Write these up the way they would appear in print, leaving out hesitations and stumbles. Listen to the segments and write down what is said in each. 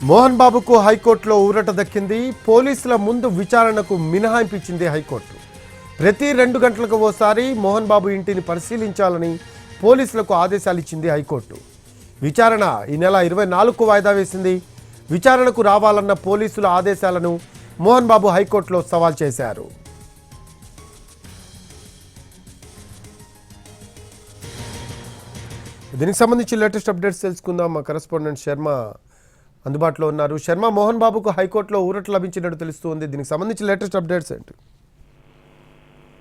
మోహన్ బాబుకు హైకోర్టులో ఊరట దక్కింది. పోలీసుల ముందు విచారణకు మినహాయింపు ఇచ్చింది హైకోర్టు. ప్రతి 2 గంటలకు ఓసారి మోహన్ బాబు ఇంటిని పరిశీలించాలని పోలీసులకు ఆదేశాలు ఇచ్చింది హైకోర్టు. విచారణ ఈ నెల 24కు వాయిదా వేసింది. విచారణకు రావాలన్న పోలీసుల ఆదేశాలను మోహన్ బాబు హైకోర్టులో సవాల్ చేశారు. దీనికి సంబంధించి లేటెస్ట్ అప్డేట్స్ తెలుసుకుందాం. మా కరెస్పాండెంట్ శర్మ అందుబాటులో ఉన్నారు. శర్మ, మోహన్ బాబుకు హైకోర్టులో ఊరట లభించినట్టు తెలుస్తుంది. దీనికి సంబంధించి లేటెస్ట్ అప్డేట్స్ ఏంటి?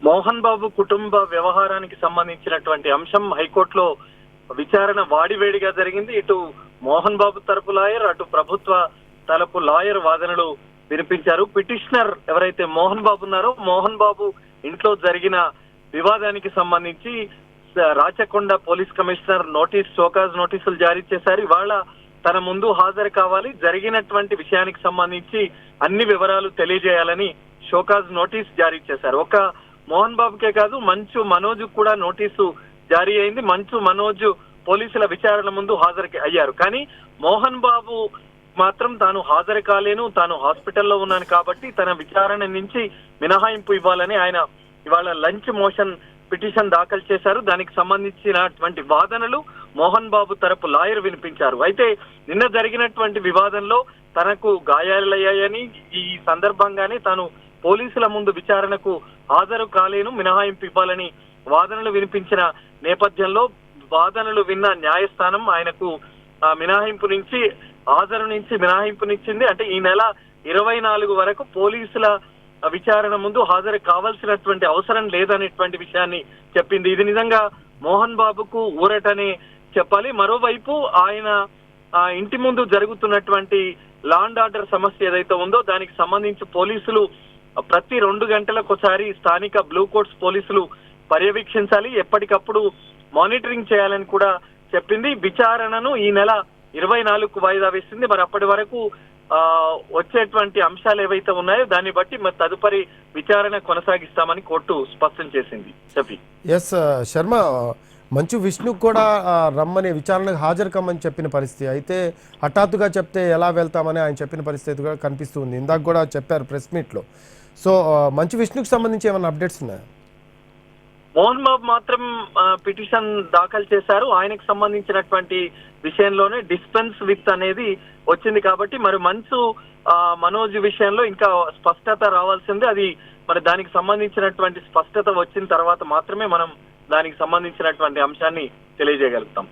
మోహన్ బాబు కుటుంబ వ్యవహారానికి సంబంధించినటువంటి అంశం హైకోర్టులో విచారణ వాడివేడిగా జరిగింది. ఇటు మోహన్ బాబు తరపు లాయర్, అటు ప్రభుత్వ తరపు లాయర్ వాదనలు వినిపించారు. పిటిషనర్ ఎవరైతే మోహన్ బాబు ఉన్నారో, మోహన్ బాబు ఇంట్లో జరిగిన వివాదానికి సంబంధించి రాచకొండ పోలీస్ కమిషనర్ షోకాజ్ నోటీసులు జారీ చేశారు. ఇవాళ తన ముందు హాజరు కావాలి, జరిగినటువంటి విషయానికి సంబంధించి అన్ని వివరాలు తెలియజేయాలని షోకాజ్ నోటీస్ జారీ చేశారు. ఒక మోహన్ బాబుకే కాదు, మంచు మనోజ్ కూడా నోటీసు జారీ అయింది. మంచు మనోజ్ పోలీసుల విచారణ ముందు హాజరు అయ్యారు. కానీ మోహన్ బాబు మాత్రం తాను హాజరు కాలేను, తాను హాస్పిటల్లో ఉన్నాను కాబట్టి తన విచారణ నుంచి మినహాయింపు ఇవ్వాలని ఆయన ఇవాళ లంచ్ మోషన్ పిటిషన్ దాఖలు చేశారు. దానికి సంబంధించినటువంటి వాదనలు మోహన్ బాబు తరపు లాయర్ వినిపించారు. అయితే నిన్న జరిగినటువంటి వివాదంలో తనకు గాయాలయ్యాయని, ఈ సందర్భంగానే తాను పోలీసుల ముందు విచారణకు హాజరు కాలేను, మినహాయింపు ఇవ్వాలని వాదనలు వినిపించిన నేపథ్యంలో వాదనలు విన్న న్యాయస్థానం ఆయనకు మినహాయింపు నుంచి హాజరు నుంచి మినహాయింపునిచ్చింది. అంటే ఈ నెల 24 వరకు పోలీసుల విచారణ ముందు హాజరు కావాల్సినటువంటి అవసరం లేదనేటువంటి విషయాన్ని చెప్పింది. ఇది నిజంగా మోహన్ బాబుకు ఊరటనే చెప్పాలి. మరోవైపు ఆయన ఇంటి ముందు జరుగుతున్నటువంటి లా అండ్ ఆర్డర్ సమస్య ఏదైతే ఉందో దానికి సంబంధించి పోలీసులు ప్రతి 2 గంటలకు ఒకసారి స్థానిక బ్లూ కోట్స్ పోలీసులు పర్యవేక్షించాలి, ఎప్పటికప్పుడు మానిటరింగ్ చేయాలని కూడా చెప్పింది. విచారణను ఈ నెల 24కు వాయిదా వేసింది. మరి అప్పటి వరకు వచ్చేటువంటి అంశాలు ఏవైతే ఉన్నాయో దాన్ని బట్టి మరి తదుపరి విచారణ కొనసాగిస్తామని కోర్టు స్పష్టం చేసింది. ఎస్ శర్మ, మంచు విష్ణు కూడా రమ్మని విచారణకు హాజరు కమ్మని చెప్పిన పరిస్థితి. అయితే హఠాత్తుగా చెప్తే ఎలా వెళ్తామని ఆయన చెప్పిన పరిస్థితి కూడా కనిపిస్తుంది. ఇందాక కూడా చెప్పారు ప్రెస్ మీట్లో. సో మంచు విష్ణుకు సంబంధించి ఏమైనా అప్డేట్స్ ఉన్నాయా? మోహన్ బాబు మాత్రం పిటిషన్ దాఖలు చేశారు. ఆయనకు సంబంధించినటువంటి విషయంలోనే డిస్పెన్స్ విత్ అనేది వచ్చింది కాబట్టి మరి మంచు మనోజ్ విషయంలో ఇంకా స్పష్టత రావాల్సిందే. అది మరి దానికి సంబంధించినటువంటి స్పష్టత వచ్చిన తర్వాత మాత్రమే మనం దానికి సంబంధించినటువంటి అంశాన్ని తెలియజేయగలుగుతాం.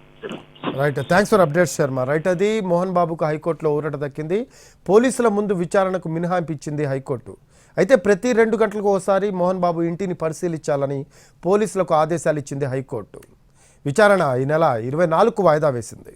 Right, thanks for updates Sharma. Right, అది మోహన్ బాబుకు హైకోర్టులో ఊరట దక్కింది. పోలీసుల ముందు విచారణకు మినహాయింపు ఇచ్చింది హైకోర్టు. అయితే ప్రతి 2 గంటలకు ఒకసారి మోహన్ బాబు ఇంటిని పరిశీలించాలని పోలీసులకు ఆదేశాలు ఇచ్చింది హైకోర్టు. విచారణ ఈ నెల 24కు వాయిదా వేసింది.